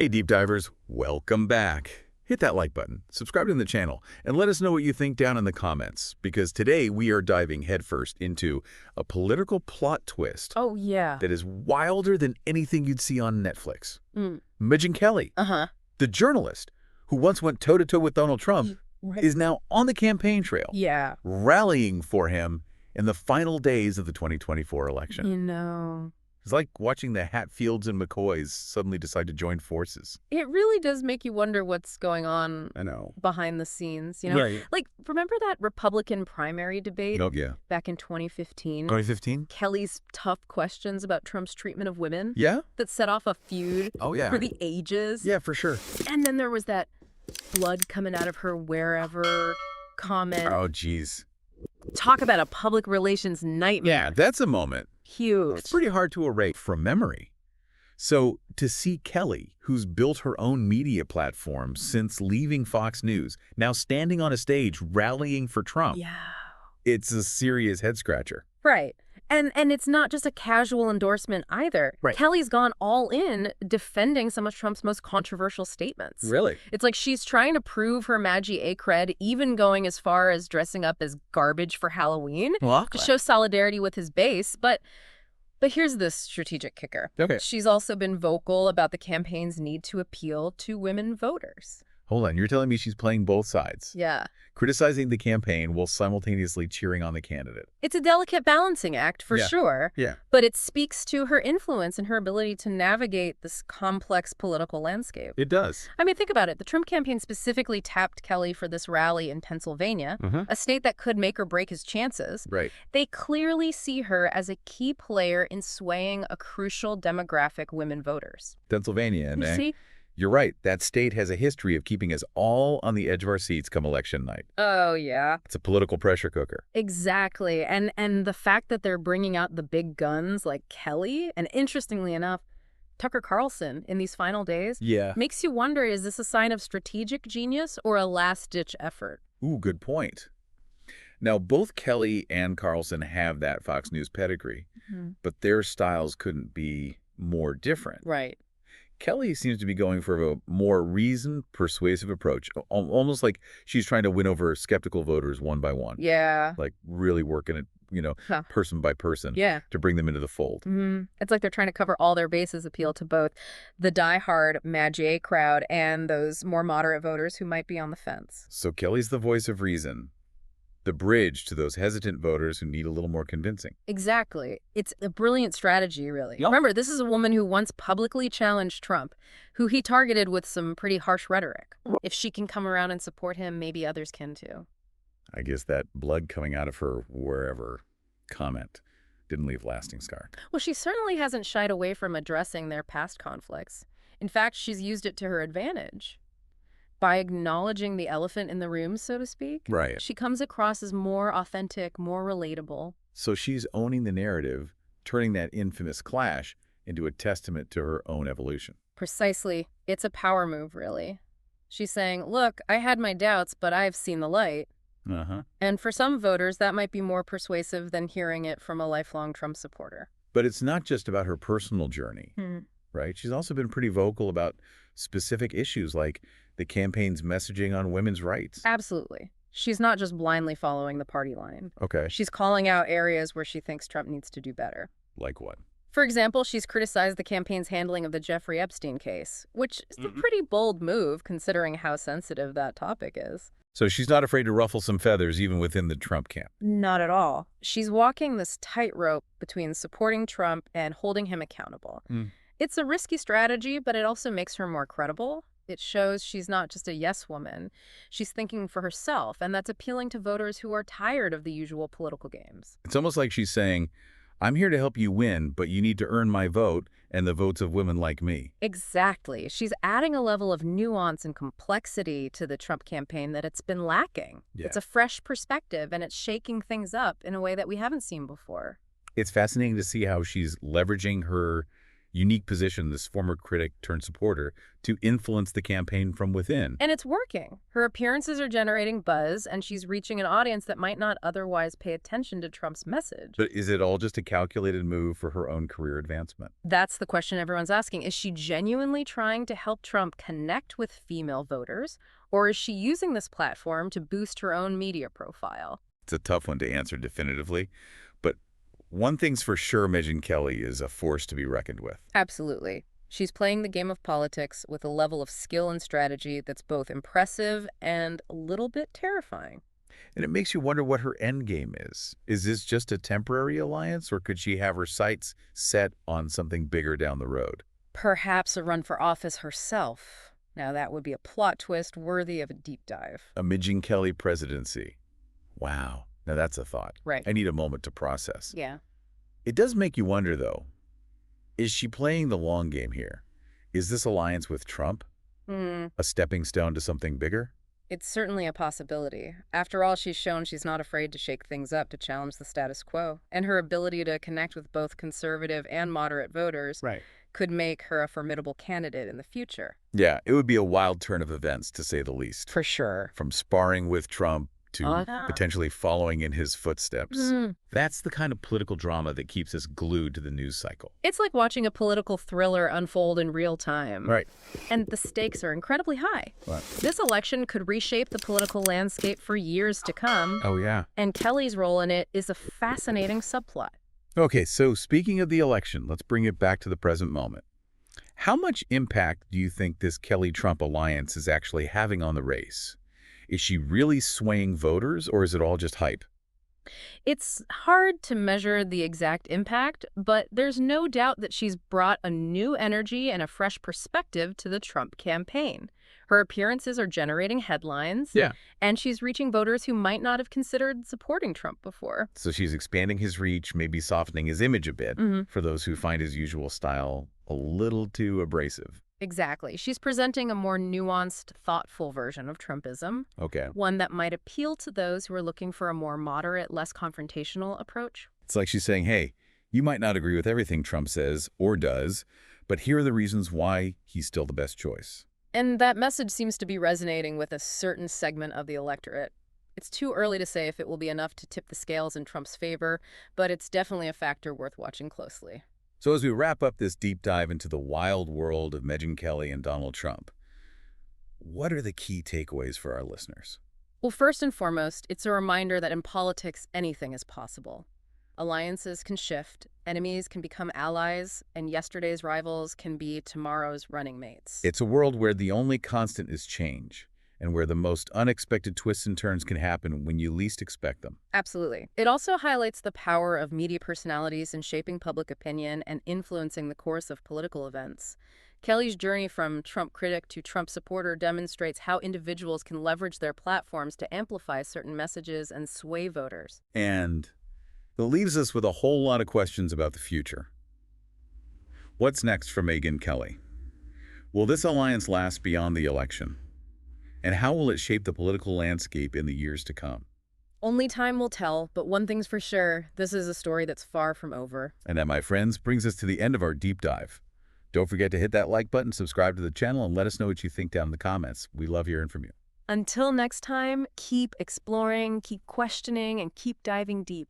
Hey deep divers, welcome back. Hit that like button, subscribe to the channel, and let us know what you think down in the comments, because today we are diving headfirst into a political plot twist Oh, yeah. that is wilder than anything you'd see on Netflix. Mm. Megyn Kelly, the journalist who once went toe-to-toe with Donald Trump, is now on the campaign trail, Yeah. rallying for him in the final days of the 2024 election. You know, It's like watching the Hatfields and McCoys suddenly decide to join forces. it really does make you wonder what's going on I know. behind the scenes, you know? Right. Like, remember that Republican primary debate Oh, yeah. back in 2015? 2015? Kelly's tough questions about Trump's treatment of women Yeah? that set off a feud Oh, yeah. for the ages. Yeah, for sure. And then there was that blood coming out of her wherever comment. Oh, geez. Talk about a public relations nightmare. Yeah, that's a moment. Huge. It's pretty hard to erase from memory. So to see Kelly, who's built her own media platform since leaving Fox News, now standing on a stage rallying for Trump, Yeah. it's a serious head-scratcher. Right. And it's not just a casual endorsement either. Right. Kelly's gone all in defending some of Trump's most controversial statements. Really? It's like she's trying to prove her MAGA cred, even going as far as dressing up as garbage for Halloween to show solidarity with his base. But here's the strategic kicker. Okay. She's also been vocal about the campaign's need to appeal to women voters. Hold on, you're telling me she's playing both sides? Yeah. Criticizing the campaign while simultaneously cheering on the candidate. It's a delicate balancing act, for Yeah. sure. Yeah. But it speaks to her influence and her ability to navigate this complex political landscape. It does. I mean, think about it. The Trump campaign specifically tapped Kelly for this rally in Pennsylvania, a state that could make or break his chances. Right. They clearly see her as a key player in swaying a crucial demographic, women voters. Pennsylvania, You see? You're right. That state has a history of keeping us all on the edge of our seats come election night. Oh, yeah. It's a political pressure cooker. Exactly. And the fact that they're bringing out the big guns like Kelly, and interestingly enough, Tucker Carlson in these final days, Yeah. makes you wonder, is this a sign of strategic genius or a last-ditch effort? Ooh, good point. Now, both Kelly and Carlson have that Fox News pedigree, but their styles couldn't be more different. Right. Kelly seems to be going for a more reasoned, persuasive approach, almost like she's trying to win over skeptical voters one by one. Yeah. Like really working it, person by person to bring them into the fold. It's like they're trying to cover all their bases, appeal to both the diehard MAGA crowd and those more moderate voters who might be on the fence. So Kelly's the voice of reason, the bridge to those hesitant voters who need a little more convincing. Exactly. It's a brilliant strategy, really. Yep. Remember, this is a woman who once publicly challenged Trump, who he targeted with some pretty harsh rhetoric. If she can come around and support him, maybe others can too. I guess that blood coming out of her wherever comment didn't leave lasting scar. Well, she certainly hasn't shied away from addressing their past conflicts. In fact, she's used it to her advantage. By acknowledging the elephant in the room, so to speak, Right. she comes across as more authentic, more relatable. So she's owning the narrative, turning that infamous clash into a testament to her own evolution. Precisely. It's a power move, really. She's saying, look, I had my doubts, but I've seen the light. And for some voters, that might be more persuasive than hearing it from a lifelong Trump supporter. But it's not just about her personal journey, right? She's also been pretty vocal about specific issues like the campaign's messaging on women's rights. Absolutely. She's not just blindly following the party line. Okay. She's calling out areas where she thinks Trump needs to do better. Like what? For example, she's criticized the campaign's handling of the Jeffrey Epstein case, which is a pretty bold move considering how sensitive that topic is. So she's not afraid to ruffle some feathers even within the Trump camp. Not at all. She's walking this tightrope between supporting Trump and holding him accountable. It's a risky strategy, but it also makes her more credible. It shows she's not just a yes woman. She's thinking for herself, and that's appealing to voters who are tired of the usual political games. It's almost like she's saying, I'm here to help you win, but you need to earn my vote and the votes of women like me. Exactly. She's adding a level of nuance and complexity to the Trump campaign that it's been lacking. Yeah. It's a fresh perspective, and it's shaking things up in a way that we haven't seen before. It's fascinating to see how she's leveraging her unique position, this former critic turned supporter, to influence the campaign from within. And it's working. Her appearances are generating buzz, and she's reaching an audience that might not otherwise pay attention to Trump's message. But is it all just a calculated move for her own career advancement? That's the question everyone's asking. Is she genuinely trying to help Trump connect with female voters, or is she using this platform to boost her own media profile? It's a tough one to answer definitively, but one thing's for sure, Megyn Kelly is a force to be reckoned with. Absolutely. She's playing the game of politics with a level of skill and strategy that's both impressive and a little bit terrifying. And it makes you wonder what her end game is. Is this just a temporary alliance, or could she have her sights set on something bigger down the road? Perhaps a run for office herself. Now that would be a plot twist worthy of a deep dive. A Megyn Kelly presidency. Wow. Now that's a thought. Right. I need a moment to process. Yeah. It does make you wonder, though. Is she playing the long game here? Is this alliance with Trump a stepping stone to something bigger? It's certainly a possibility. After all, she's shown she's not afraid to shake things up to challenge the status quo. And her ability to connect with both conservative and moderate voters could make her a formidable candidate in the future. Yeah, it would be a wild turn of events, to say the least. For sure. From sparring with Trump to potentially following in his footsteps. That's the kind of political drama that keeps us glued to the news cycle. It's like watching a political thriller unfold in real time. Right. And the stakes are incredibly high. Right. This election could reshape the political landscape for years to come. Oh, yeah. And Kelly's role in it is a fascinating subplot. Okay, so speaking of the election, let's bring it back to the present moment. How much impact do you think this Kelly-Trump alliance is actually having on the race? Is she really swaying voters, or is it all just hype? It's hard to measure the exact impact, but there's no doubt that she's brought a new energy and a fresh perspective to the Trump campaign. Her appearances are generating headlines, and she's reaching voters who might not have considered supporting Trump before. So she's expanding his reach, maybe softening his image a bit for those who find his usual style a little too abrasive. Exactly. She's presenting a more nuanced, thoughtful version of Trumpism. Okay. One that might appeal to those who are looking for a more moderate, less confrontational approach. It's like she's saying, hey, you might not agree with everything Trump says or does, but here are the reasons why he's still the best choice. And that message seems to be resonating with a certain segment of the electorate. It's too early to say if it will be enough to tip the scales in Trump's favor, but it's definitely a factor worth watching closely. So as we wrap up this deep dive into the wild world of Megyn Kelly and Donald Trump, what are the key takeaways for our listeners? Well, first and foremost, it's a reminder that in politics, anything is possible. Alliances can shift, enemies can become allies, and yesterday's rivals can be tomorrow's running mates. It's a world where the only constant is change, and where the most unexpected twists and turns can happen when you least expect them. Absolutely. It also highlights the power of media personalities in shaping public opinion and influencing the course of political events. Kelly's journey from Trump critic to Trump supporter demonstrates how individuals can leverage their platforms to amplify certain messages and sway voters. And it leaves us with a whole lot of questions about the future. What's next for Megyn Kelly? Will this alliance last beyond the election? And how will it shape the political landscape in the years to come? Only time will tell, but one thing's for sure, this is a story that's far from over. And that, my friends, brings us to the end of our deep dive. Don't forget to hit that like button, subscribe to the channel, and let us know what you think down in the comments. We love hearing from you. Until next time, keep exploring, keep questioning, and keep diving deep.